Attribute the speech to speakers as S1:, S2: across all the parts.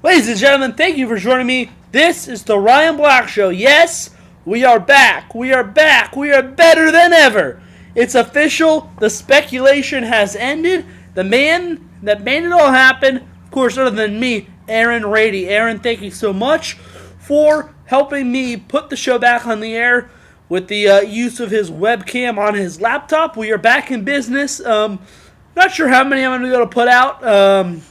S1: Ladies and gentlemen, thank you for joining me. This is the Ryan Black Show. Yes, we are back. We are back. We are better than ever. It's official. The speculation has ended. The man that made it all happen, of course, other than me, Aaron Rady. Aaron, thank you so much for helping me put the show back on the air with the use of his webcam on his laptop. We are back in business. Not sure how many I'm going to be able to put out.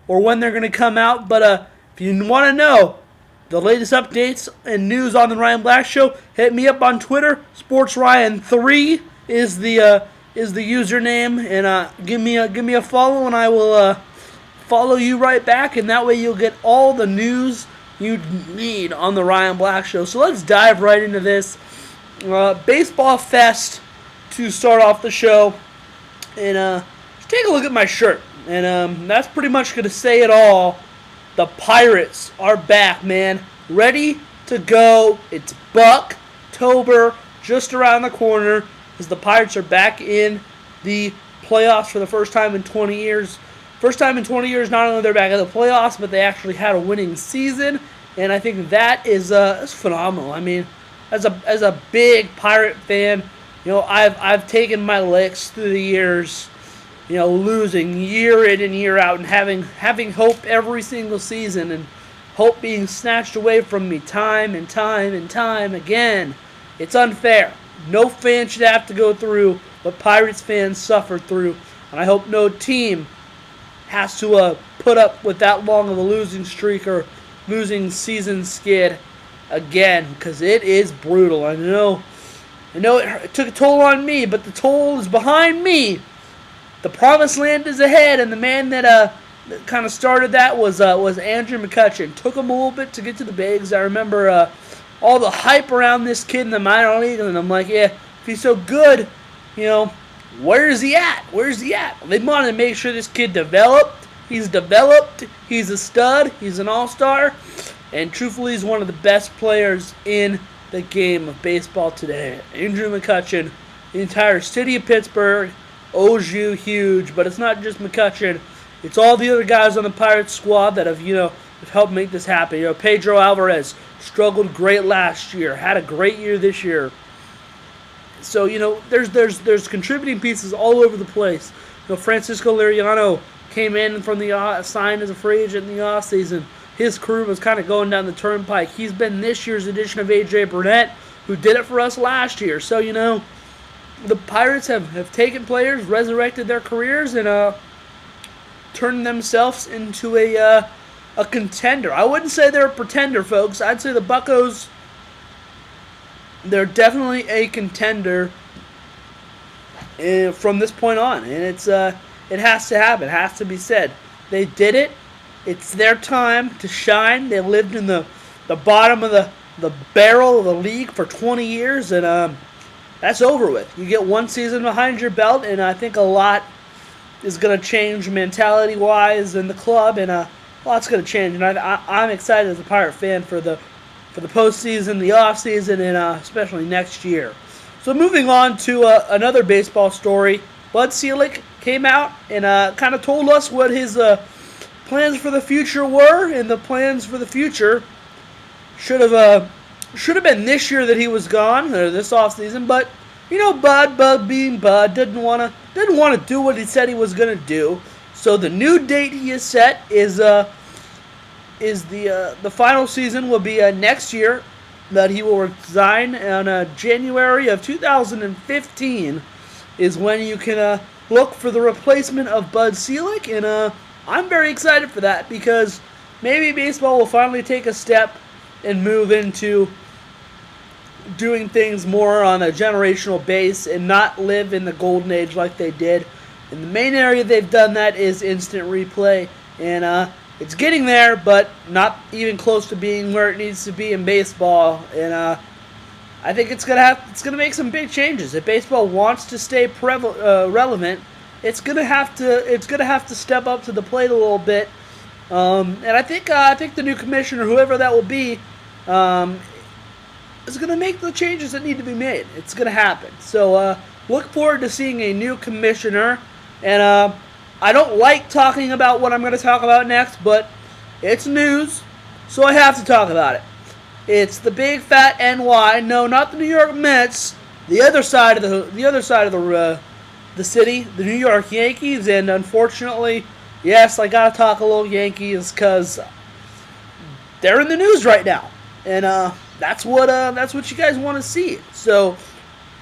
S1: Or when they're going to come out. But if you want to know the latest updates and news on the Ryan Black Show, hit me up on Twitter. SportsRyan3 is the username, and give me a follow, and I will follow you right back, and that way you'll get all the news you need on the Ryan Black Show. So let's dive right into this baseball fest to start off the show, and just take a look at my shirt. And that's pretty much going to say it all. The Pirates are back, man. Ready to go. It's Bucktober, just around the corner, as the Pirates are back in the playoffs for the first time in 20 years. First time in 20 years, not only they're back in the playoffs, but they actually had a winning season. And I think that is phenomenal. I mean, as a big Pirate fan, I've taken my licks through the years. Losing year in and year out and having hope every single season and hope being snatched away from me time and time and time again. It's unfair. No fan should have to go through what Pirates fans suffer through, and I hope no team has to put up with that long of a losing streak or losing season skid again, because it is brutal. I know it took a toll on me, but the toll is behind me. The promised land is ahead, and the man that kind of started that was Andrew McCutchen. Took him a little bit to get to the bigs. I remember all the hype around this kid in the minor league, and I'm like, yeah, if he's so good, where is he at? Where's he at? They wanted to make sure this kid developed. He's developed. He's a stud. He's an all-star, and truthfully, he's one of the best players in the game of baseball today. Andrew McCutchen, the entire city of Pittsburgh owes you huge, but it's not just McCutchen. It's all the other guys on the Pirates squad that have helped make this happen. Pedro Alvarez struggled great last year, had a great year this year. So, there's contributing pieces all over the place. Francisco Liriano came in from the signed as a free agent in the offseason. His career was kind of going down the turnpike. He's been this year's edition of A.J. Burnett, who did it for us last year. So, the Pirates have taken players, resurrected their careers, and turned themselves into a contender. I wouldn't say they're a pretender, folks. I'd say the Buccos, they're definitely a contender from this point on. And it has to happen. It has to be said. They did it. It's their time to shine. They lived in the bottom of the barrel of the league for 20 years, and that's over with. You get one season behind your belt, and I think a lot is going to change mentality-wise in the club, and a lot's going to change. And I'm excited as a Pirate fan for the postseason, the offseason, and especially next year. So moving on to another baseball story, Bud Selig came out and kind of told us what his plans for the future were, and the plans for the future should have been this year that he was gone, or this offseason, but Bud being Bud didn't want to do what he said he was going to do. So the new date he has set is the final season will be next year, that he will resign on January of 2015 is when you can look for the replacement of Bud Selig, and I'm very excited for that, because maybe baseball will finally take a step and move into doing things more on a generational base and not live in the golden age like they did. And the main area they've done that is instant replay, and it's getting there, but not even close to being where it needs to be in baseball. And I think it's gonna make some big changes. If baseball wants to stay relevant, it's gonna have to step up to the plate a little bit. And I think the new commissioner, whoever that will be, is going to make the changes that need to be made. It's going to happen. So look forward to seeing a new commissioner. And I don't like talking about what I'm going to talk about next, but It's news, so I have to talk about it. It's the big fat NY. No, not the New York Mets. The other side of the city, the New York Yankees, and unfortunately, yes, I gotta talk a little Yankees because they're in the news right now, and that's what you guys want to see. So,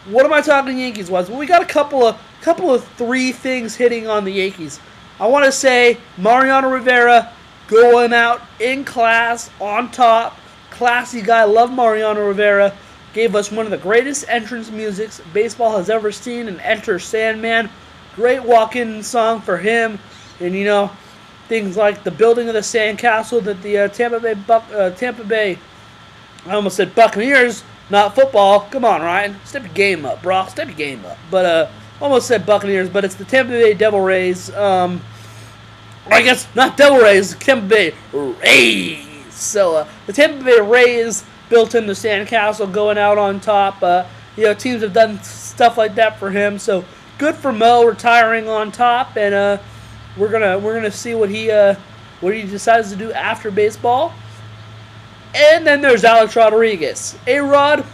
S1: what am I talking Yankees was? Well, we got a couple of three things hitting on the Yankees. I want to say Mariano Rivera going out in class on top, classy guy. Love Mariano Rivera. Gave us one of the greatest entrance musics baseball has ever seen in Enter Sandman. Great walk-in song for him. And, things like the building of the sandcastle that the Tampa Bay, I almost said Buccaneers, not football. Come on, Ryan. Step your game up, bro. Step your game up. But, almost said Buccaneers, but it's the Tampa Bay Devil Rays. I guess not Devil Rays, Tampa Bay Rays. So, the Tampa Bay Rays built in the sandcastle, going out on top. Teams have done stuff like that for him. So good for Mo retiring on top, and we're gonna see what he decides to do after baseball. And then there's Alex Rodriguez. A-Rod,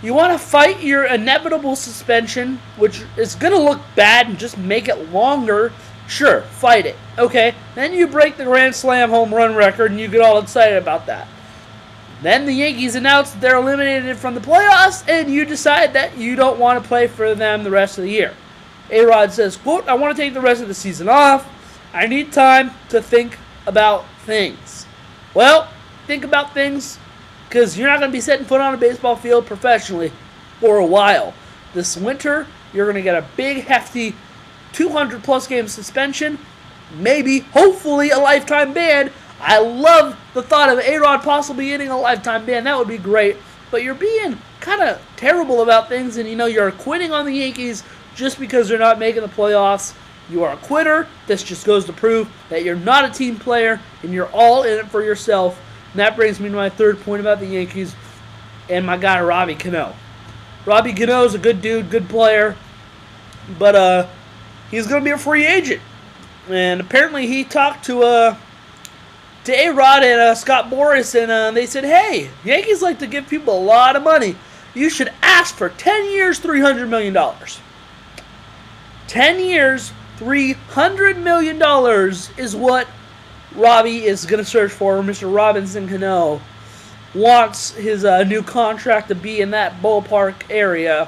S1: you want to fight your inevitable suspension, which is gonna look bad, and just make it longer. Sure, fight it. Okay, then you break the Grand Slam home run record, and you get all excited about that. Then the Yankees announce that they're eliminated from the playoffs, and you decide that you don't want to play for them the rest of the year. A-Rod says, quote, I want to take the rest of the season off. I need time to think about things. Well, think about things, because you're not going to be setting foot on a baseball field professionally for a while. This winter, you're going to get a big, hefty 200-plus game suspension, maybe, hopefully, a lifetime ban. I love the thought of A-Rod possibly getting a lifetime ban. That would be great. But you're being kind of terrible about things, and you're quitting on the Yankees just because they're not making the playoffs. You are a quitter. This just goes to prove that you're not a team player, and you're all in it for yourself. And that brings me to my third point about the Yankees and my guy, Robbie Cano. Robbie Cano is a good dude, good player, but he's going to be a free agent. And apparently he talked to A-Rod and Scott Boras, and they said, hey, Yankees like to give people a lot of money. You should ask for 10 years, $300 million. 10 years, $300 million is what Robbie is going to search for. Mr. Robinson Cano wants his new contract to be in that ballpark area.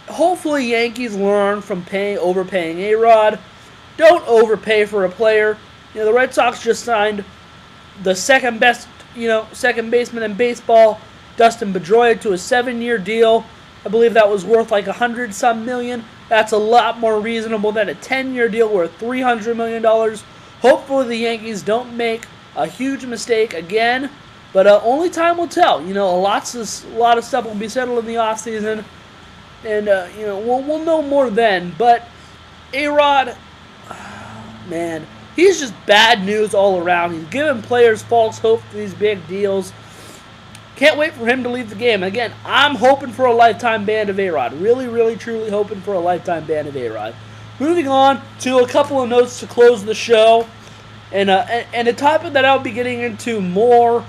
S1: Hopefully Yankees learn from overpaying A-Rod. Don't overpay for a player. The Red Sox just signed the second best, second baseman in baseball, Dustin Pedroia, to a 7-year deal. I believe that was worth like $100-some million. That's a lot more reasonable than a 10-year deal worth $300 million. Hopefully the Yankees don't make a huge mistake again, but only time will tell. A lot of stuff will be settled in the offseason, and we'll know more then. But A-Rod, man, he's just bad news all around. He's giving players false hope for these big deals. Can't wait for him to leave the game. Again, I'm hoping for a lifetime ban of A-Rod. Really, really, truly hoping for a lifetime ban of A-Rod. Moving on to a couple of notes to close the show. And a topic that I'll be getting into more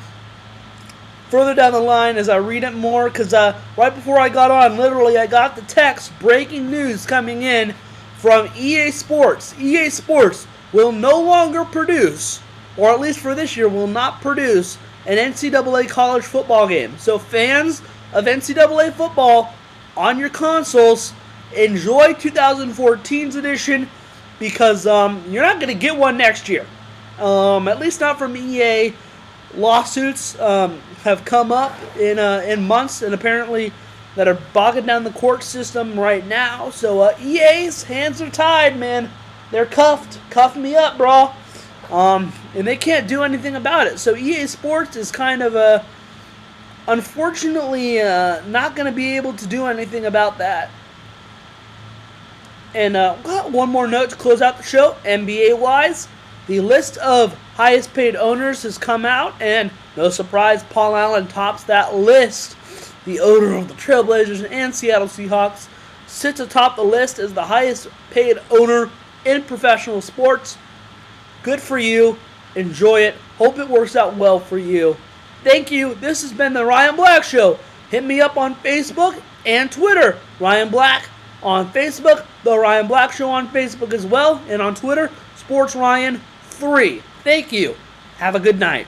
S1: further down the line as I read it more. Because right before I got on, literally, I got the text, breaking news coming in from EA Sports. EA Sports will no longer produce, or at least for this year, will not produce an NCAA college football game. So fans of NCAA football on your consoles, enjoy 2014's edition, because you're not going to get one next year. At least not from EA. Lawsuits have come up in months, and apparently that are bogging down the court system right now. So EA's hands are tied, man. They're cuffed. Cuff me up, bro. And they can't do anything about it. So EA Sports is kind of unfortunately not going to be able to do anything about that. And one more note to close out the show. NBA-wise, the list of highest paid owners has come out, and no surprise, Paul Allen tops that list. The owner of the Trailblazers and Seattle Seahawks sits atop the list as the highest paid owner in professional sports. Good for you. Enjoy it. Hope it works out well for you. Thank you. This has been the Ryan Black Show. Hit me up on Facebook and Twitter. Ryan Black on Facebook. The Ryan Black Show on Facebook as well. And on Twitter, SportsRyan3. Thank you. Have a good night.